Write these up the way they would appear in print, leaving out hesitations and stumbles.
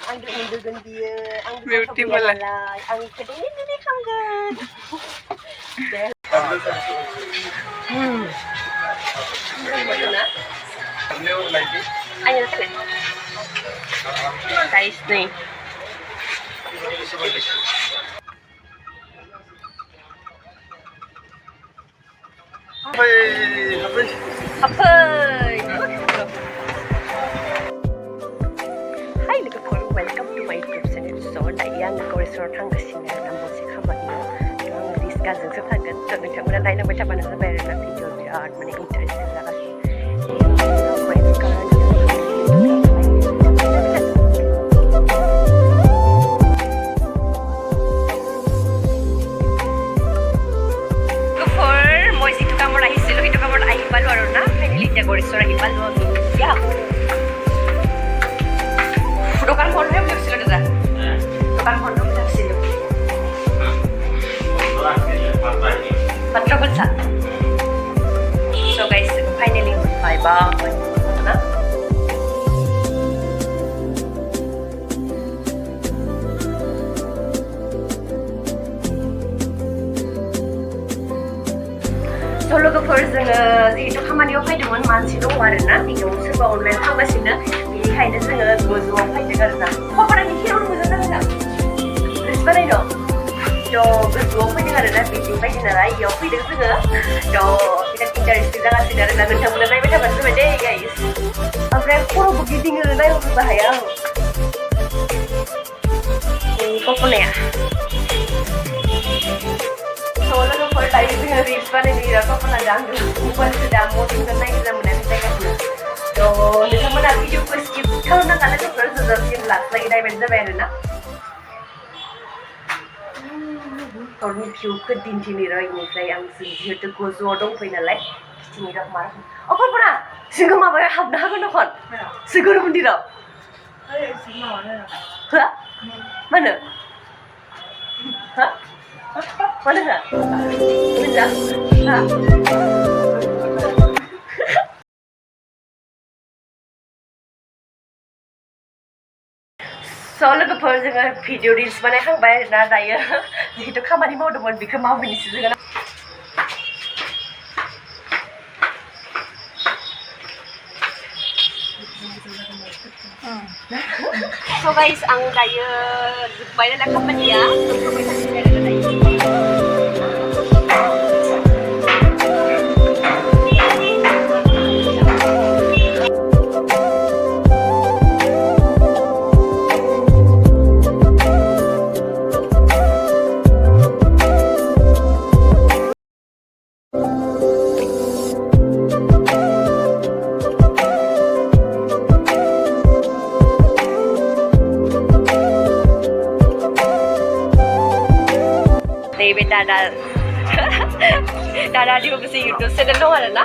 Anggur undugan dia, anggur beautiful lah. Anggur kedai ni kamgan. Mana? Ayo kan? Guys ni. Apa? Hi, look for welcome to my YouTube channel. So, yang Goreswar Thangasina namun si khamaniyo. Yang discuss jeng sepangan. So, nunggu naik nama macam mana sebenarnya video biar mana interesting lah. Goreswar hibal lo ya. Dokan pondok yang sila dah. Dokan pondok yang sila. Patra bulsa. So guys, finally bye bye. Na? So logoफोर जोङो जिहेतु खामानियाव फैदोंमोन मानसि दङ आरोना बेयाव सोरबा online खालामगासिनो बेनिखायनो जोङो गोजौआव फैदों आरोना खबरानि हिराव मोजां जादों रिस बानायनो गोजौआव फैदों आरोना बिदिं बायदि नालाय इयाव फैदों जोङो बिराद इन्टारेस्टिं जागासिनो आरोना नोंथांमोना नायबाय थाबानो जाबाय दे गाइस ओमफ्राय खर'बो गिदिङो नायहरनोबो हाया कल्पनाया लोगोफोर दायो जोङो रिल्स बानायनो कल्पना दांदों मबाइलसो दा मर्निंजों नायनो मोनाखै जायगाखौ नोंथांमोना भिडिअखौ स्किप खालामनाङा लोगोफोर जोबजासिम लास्टलागै नायबानो जाबाय आरोना हरनि भिउखौ दिन्थिनि र' इनिफ्राय आं जिहेतु गोजौआव दंफैयो नालाय खिथिनि र' मा रखम कल्पना जोङो माबायाव हाबनो हागोन दखन जोगोर मन्दिराव हो मानो हो mana nggak? Benar? So लोगोफोर जोङो भिडिअ रिल्स बानायखांबाय आरोना दायो जिहेतु खामानि मावदोंमोन बेखौ मावहैनोसै जोङो So guys, ang dayo zogbay na kampanya, zogbay na dayo. Dada juga bisa YouTube channel dong ada na.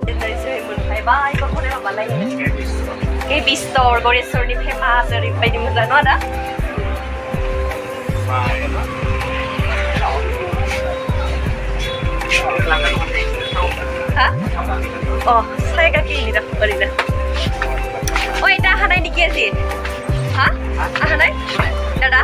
Dari sini mulai bye kok boleh apa lagi? KB store Goreswar ni famous dari pai di mana ada? Hah? Oh, saya kaki ini dah beri dah. Oh, dah hanai ni kia sih? Hah? Hanai? Dada?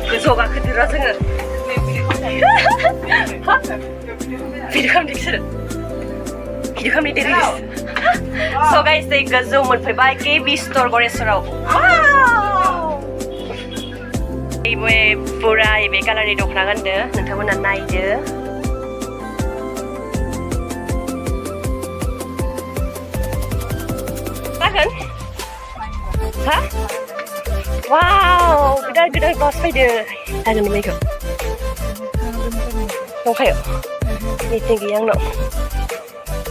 गोजौगा खोदोरा जोङो video खालामनो दे reels स' guys दै गोजौ मोनफैबाय KB store गरेस्वराव बे बुरा बे कालारनि दख'ना गानदो नोंथांमोना नायदो जागोन हा Wow, gede-gede bos fayda. Ada nih mereka. Dong kayo. Ini tinggi yang no.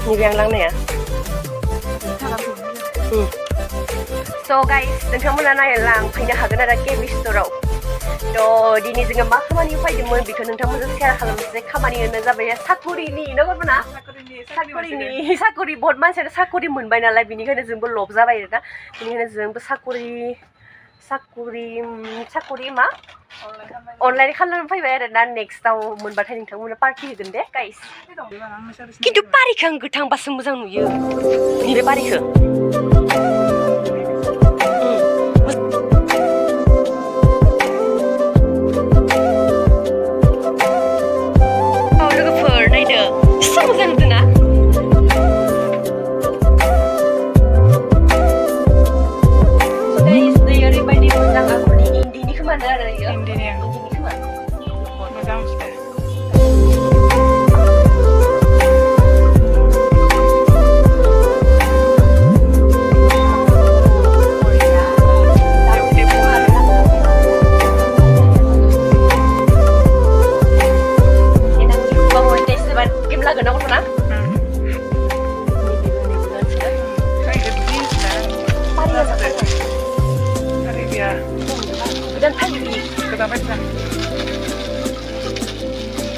Ini yang lang na ya. So guys, nagkamula na yan lang. Pinahagana na kay Mr. Row. So, dini जोङो मा खामानि फैदोंमोन बेखौ नोंथांमोनजों share खालामनोसै खामानियानो जाबाय साकरिनि नंगौ ना साकरि बहुत मानसियानो साकरि मोनबाय नालाय बिनिखायनो जोंबो लब जाबाय आरोना बिनिखायनो जोंबो साकरि साकुरि मा अनलाइन खालामनानै फैबाय आरो ना नेक्स्टआव मोनबाथाय नोंथांमोना पार्टि होगोन दे गाइस खिन्थु बारिखौ आं गोथांबासो मोजां नुयो नैबे बारिखौ लोगोफोर नायदो एसे मोजां नुदों ना ओरैबायदि मोजां आगरनि इन्दिनि खोमानो आरो इन्दिनि खोमा मोजां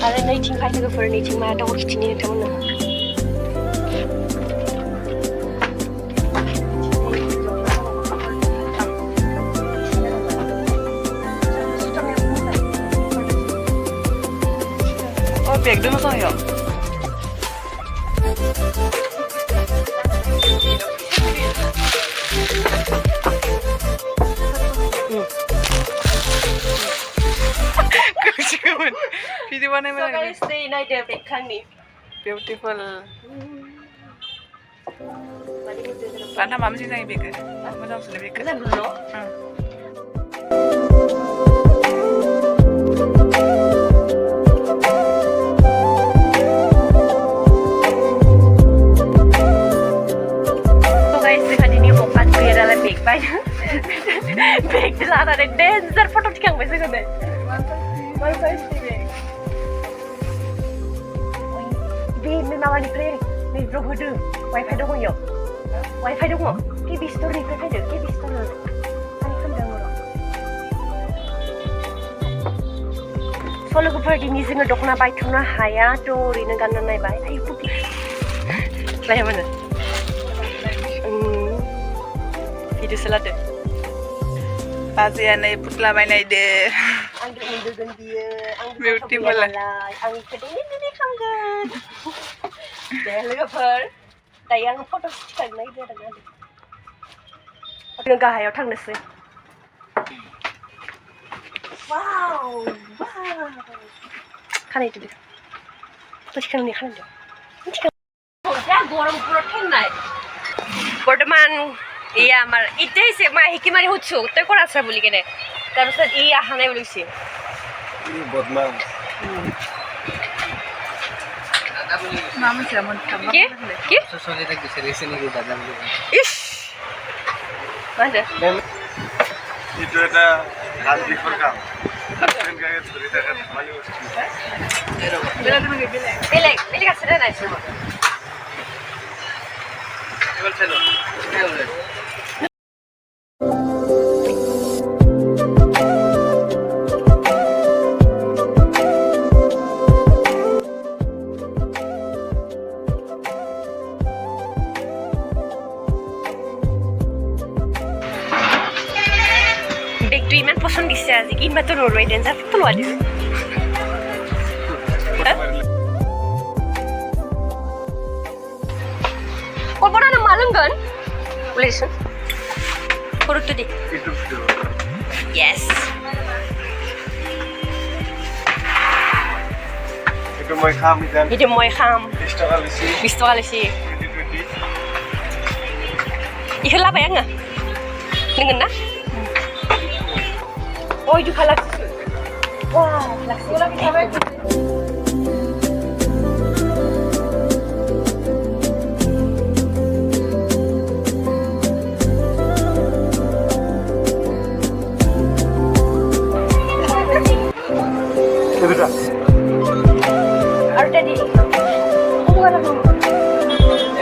आरो नैथिं फाय लोगोफोर नैथिं मा दाउ खिथिनि नोंथांमोननो 백도 무서워요. 지금은 비디오만 해면 So guys, stay Naidw 백칸니. Beautiful. Mana mama sih yang bikin? Mana sudah bikin? Mana dulu? So guys, sekarang ini opat biar ala bag banyak. Bag di sana ada dancer foto tikang besok ada. Mana sih bag? Bag ni nama ni play ni drone hodu. Wifi dong yo. Wifi dong mo. TV store ni play ada. TV store. Ani kan dong lo. Soalnya gue pergi ni sini dok na baik tuna haya tuh ini kan nai baik. Ayo pergi. Play mana? Video selada. Pasian naik putla main naik deh. Anggur mundur dia. Beautiful lah. Anggur kedini ni kangen. Deh lover. Tayang foto stick naik dia dengan. Aku nggak hayal thang nasi. Wow, wow. Kan itu dia. Terus kan ni kan dia. Oh, dia gorong protein naik. বৰ্তমান এয়া আমাৰ ইতে হৈছে মই শিকি মাৰি সুধিছোঁ তই ক'ত আছা বুলি কেনে তাৰপিছত ই অহা নাই বুলি কৈছে বেলেগ আছে নাই বেগটো ইমান পচন্দ দিছে আজি কিনবাতো নৰৈ ডেঞ্জাৰ ফটো লোৱা দিছে ক'ৰপৰা না মালংগন ওলাইছোন সৰুটো দি য়েছ itu মই খাম 20 টকা লৈছি ইখো লাবাই আङा नोंगोन ना oh itu galaksi wah galaksi Ada tadi. Oh bukan aku.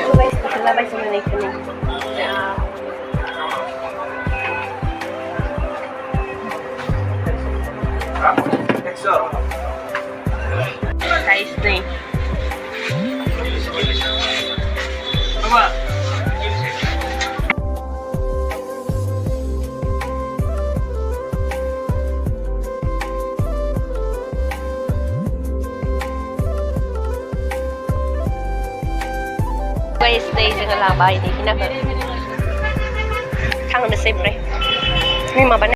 Coba setelah baca mana itu ni. Guys ni. stay जोङो लाबाय बेखिनिखौ थांनोसै ओमफ्राय नै माबा